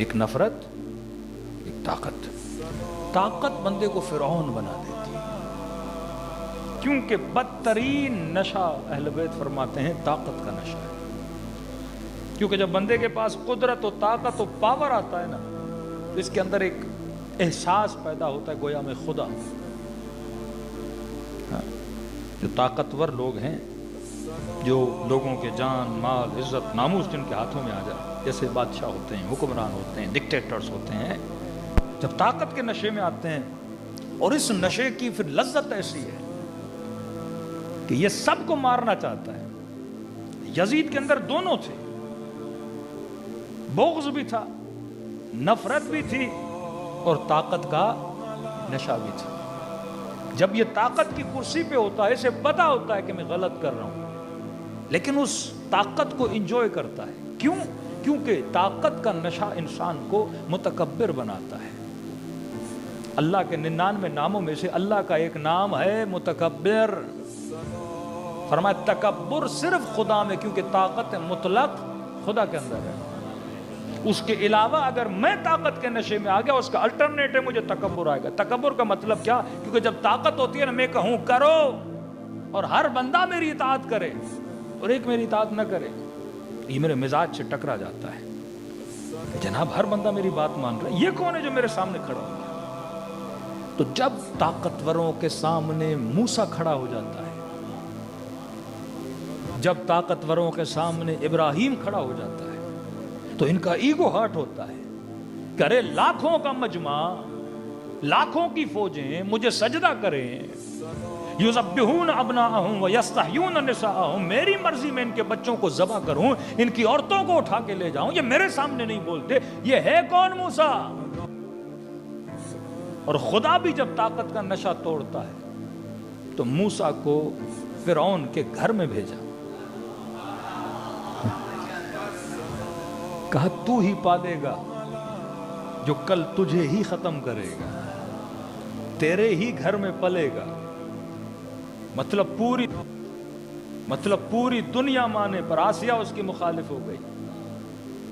ایک نفرت، ایک طاقت۔ طاقت بندے کو فرعون بنا دیتی ہے، کیونکہ بدترین نشہ اہل بیت فرماتے ہیں طاقت کا نشہ ہے۔ کیونکہ جب بندے کے پاس قدرت و طاقت و پاور آتا ہے نا، تو اس کے اندر ایک احساس پیدا ہوتا ہے گویا میں خدا۔ جو طاقتور لوگ ہیں، جو لوگوں کے جان مال عزت ناموس جن کے ہاتھوں میں آ جائے، جیسے بادشاہ ہوتے ہیں، حکمران ہوتے ہیں، ڈکٹیٹرز ہوتے ہیں، جب طاقت کے نشے میں آتے ہیں، اور اس نشے کی پھر لذت ایسی ہے کہ یہ سب کو مارنا چاہتا ہے۔ یزید کے اندر دونوں تھے، بغض بھی تھا، نفرت بھی تھی، اور طاقت کا نشہ بھی تھا۔ جب یہ طاقت کی کرسی پہ ہوتا ہے، اسے پتا ہوتا ہے کہ میں غلط کر رہا ہوں، لیکن اس طاقت کو انجوائے کرتا ہے۔ کیوں؟ کیونکہ طاقت کا نشہ انسان کو متکبر بناتا ہے۔ اللہ کے 99 ناموں میں سے اللہ کا ایک نام ہے متکبر۔ فرمایا تکبر صرف خدا میں، کیونکہ طاقت مطلق خدا کے اندر ہے۔ اس کے علاوہ اگر میں طاقت کے نشے میں آ گیا، اس کا الٹرنیٹ ہے مجھے تکبر آئے گا۔ تکبر کا مطلب کیا؟ کیونکہ جب طاقت ہوتی ہے نا، میں کہوں کرو اور ہر بندہ میری اطاعت کرے اور ایک میری اطاعت نہ کرے، یہ میرے مزاج سے ٹکرا جاتا ہے۔ جناب ہر بندہ میری بات مان رہا ہے، یہ کون ہے جو میرے سامنے کھڑا ہو گیا؟ تو جب طاقتوروں کے سامنے موسیٰ کھڑا ہو جاتا ہے، جب طاقتوروں کے سامنے ابراہیم کھڑا ہو جاتا ہے، تو ان کا ایگو ہرٹ ہوتا ہے۔ کرے لاکھوں کا مجمع، لاکھوں کی فوجیں مجھے سجدہ کریں، یذبحون ابناءہم ویستحیون نساءہم، میری مرضی میں ان کے بچوں کو ذبح کروں، ان کی عورتوں کو اٹھا کے لے جاؤں، یہ میرے سامنے نہیں بولتے، یہ ہے کون موسیٰ؟ اور خدا بھی جب طاقت کا نشہ توڑتا ہے تو موسیٰ کو فرعون کے گھر میں بھیجا، کہا تو ہی پالے گا جو کل تجھے ہی ختم کرے گا، تیرے ہی گھر میں پلے گا۔ مطلب پوری دنیا مانے پر آسیہ اس کی مخالف ہو گئی۔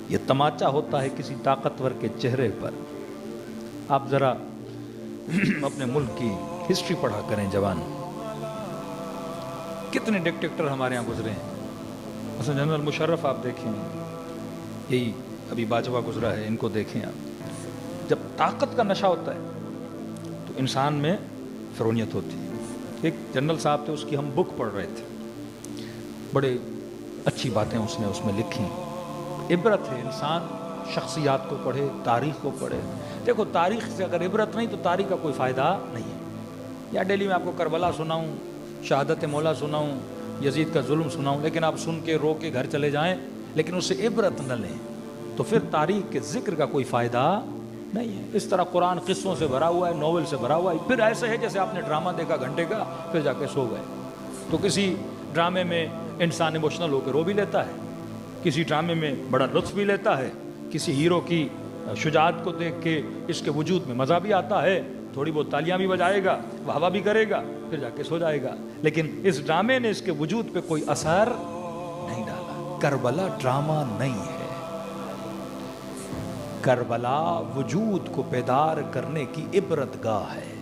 یہ تماچا ہوتا ہے کسی طاقتور کے چہرے پر۔ آپ ذرا اپنے ملک کی ہسٹری پڑھا کریں جوان، کتنے ڈکٹیٹر ہمارے ہاں گزرے ہیں۔ مثلا جنرل مشرف آپ دیکھیں، یہی ابھی باجوہ گزرا ہے، ان کو دیکھیں آپ۔ جب طاقت کا نشہ ہوتا ہے تو انسان میں فرعونیت ہوتی ہے۔ ایک جنرل صاحب تھے، اس کی ہم بک پڑھ رہے تھے، بڑے اچھی باتیں اس نے لکھی۔ عبرت ہے، انسان شخصیات کو پڑھے، تاریخ کو پڑھے۔ دیکھو تاریخ سے اگر عبرت نہیں تو تاریخ کا کوئی فائدہ نہیں ہے۔ یا ڈیلی میں آپ کو کربلا سناؤں، شہادت مولا سناؤں، یزید کا ظلم سناؤں، لیکن آپ سن کے رو کے گھر چلے جائیں لیکن اس سے عبرت نہ لیں تو پھر تاریخ کے ذکر کا کوئی فائدہ نہیں ہے۔ اس طرح قرآن قصوں سے بھرا ہوا ہے، ناول سے بھرا ہوا ہے، پھر ایسے ہے جیسے آپ نے ڈرامہ دیکھا گھنٹے کا، پھر جا کے سو گئے۔ تو کسی ڈرامے میں انسان ایموشنل ہو کے رو بھی لیتا ہے، کسی ڈرامے میں بڑا لطف بھی لیتا ہے، کسی ہیرو کی شجاعت کو دیکھ کے اس کے وجود میں مزہ بھی آتا ہے، تھوڑی بہت تالیاں بھی بجائے گا، واہ واہ بھی کرے گا، پھر جا کے سو جائے گا۔ لیکن اس ڈرامے نے اس کے وجود پہ کوئی اثر نہیں ڈالا۔ کربلا ڈرامہ نہیں ہے، کربلا وجود کو بیدار کرنے کی عبرت گاہ ہے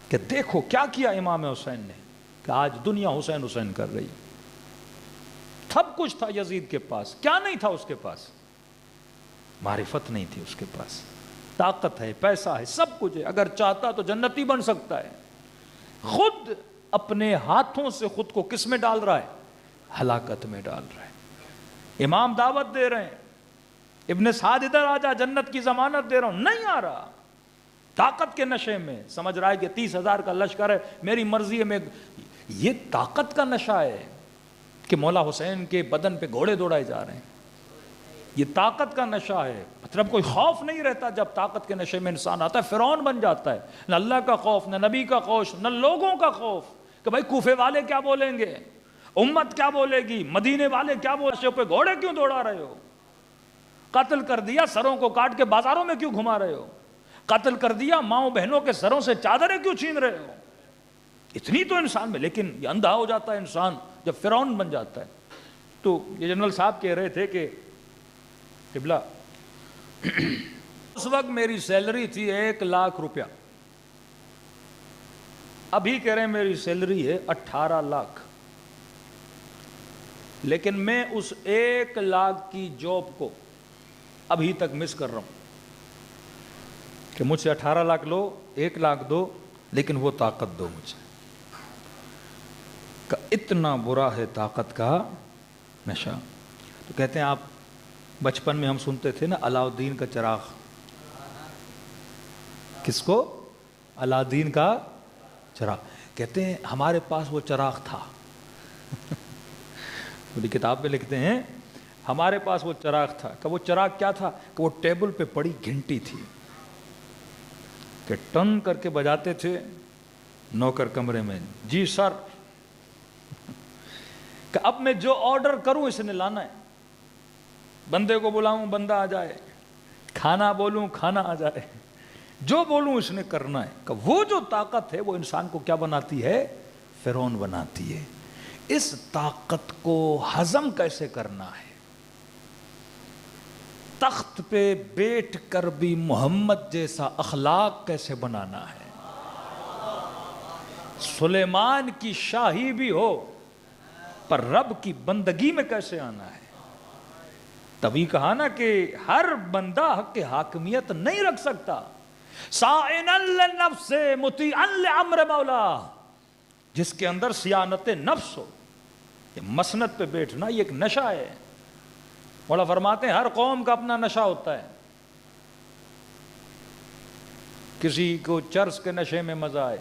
کہ دیکھو کیا کیا امام حسین نے، کہ آج دنیا حسین حسین کر رہی۔ سب کچھ تھا یزید کے پاس، کیا نہیں تھا اس کے پاس؟ معرفت نہیں تھی اس کے پاس۔ طاقت ہے، پیسہ ہے، سب کچھ ہے، اگر چاہتا تو جنتی بن سکتا ہے۔ خود اپنے ہاتھوں سے خود کو کس میں ڈال رہا ہے؟ ہلاکت میں ڈال رہا ہے۔ امام دعوت دے رہے ہیں، ابن سعد ادھر آ جا، جنت کی ضمانت دے رہا ہوں، نہیں آ رہا۔ طاقت کے نشے میں سمجھ رہا ہے کہ 30,000 کا لشکر ہے، میری مرضی ہے، میں یہ طاقت کا نشہ ہے کہ مولا حسین کے بدن پہ گھوڑے دوڑائے جا رہے ہیں۔ یہ طاقت کا نشہ ہے، مطلب کوئی خوف نہیں رہتا جب طاقت کے نشے میں انسان آتا ہے، فرعون بن جاتا ہے۔ نہ اللہ کا خوف، نہ نبی کا خوف، نہ لوگوں کا خوف کہ بھائی کوفے والے کیا بولیں گے، امت کیا بولے گی، مدینے والے کیا بولے، پہ گھوڑے کیوں دوڑا رہے ہو، قتل کر دیا، سروں کو کاٹ کے بازاروں میں کیوں گھما رہے ہو، قتل کر دیا، ماؤں بہنوں کے سروں سے چادریں کیوں چھین رہے ہو۔ اتنی تو انسان میں، لیکن یہ اندھا ہو جاتا ہے انسان جب فرعون بن جاتا ہے۔ تو یہ جنرل صاحب کہہ رہے تھے کہ قبلہ اس وقت میری سیلری تھی 1,00,000 روپیہ، ابھی کہہ رہے ہیں میری سیلری ہے 18,00,000، لیکن میں اس 1,00,000 کی جاب کو ابھی تک مس کر رہا ہوں کہ مجھ سے 18,00,000 لو، 1,00,000 دو، لیکن وہ طاقت دو مجھے۔ کہ اتنا برا ہے طاقت کا نشہ۔ تو کہتے ہیں آپ بچپن میں ہم سنتے تھے نا علاؤدین کا چراغ، کس کو؟ علاؤدین کا چراغ۔ کہتے ہیں ہمارے پاس وہ چراغ تھا، پوری کتاب میں لکھتے ہیں ہمارے پاس وہ چراغ تھا۔ کہ وہ چراغ کیا تھا؟ کہ وہ ٹیبل پہ پڑی گھنٹی تھی کہ ٹن کر کے بجاتے تھے نوکر کمرے میں، جی سر، کہ اب میں جو آرڈر کروں اس نے لانا ہے، بندے کو بلاؤں بندہ آ جائے، کھانا بولوں کھانا آ جائے، جو بولوں اس نے کرنا ہے۔ کہ وہ جو طاقت ہے وہ انسان کو کیا بناتی ہے؟ فرعون بناتی ہے۔ اس طاقت کو ہضم کیسے کرنا ہے؟ تخت پہ بیٹھ کر بھی محمد جیسا اخلاق کیسے بنانا ہے؟ سلیمان کی شاہی بھی ہو پر رب کی بندگی میں کیسے آنا ہے؟ تبھی کہا نا کہ ہر بندہ حق حاکمیت نہیں رکھ سکتا۔ سائنا للنفس مطیعا لامر مولا، جس کے اندر سیانت نفس ہو۔ یہ مسند پہ بیٹھنا یہ ایک نشہ ہے۔ مولا فرماتے ہیں ہر قوم کا اپنا نشہ ہوتا ہے، کسی کو چرس کے نشے میں مزہ آئے،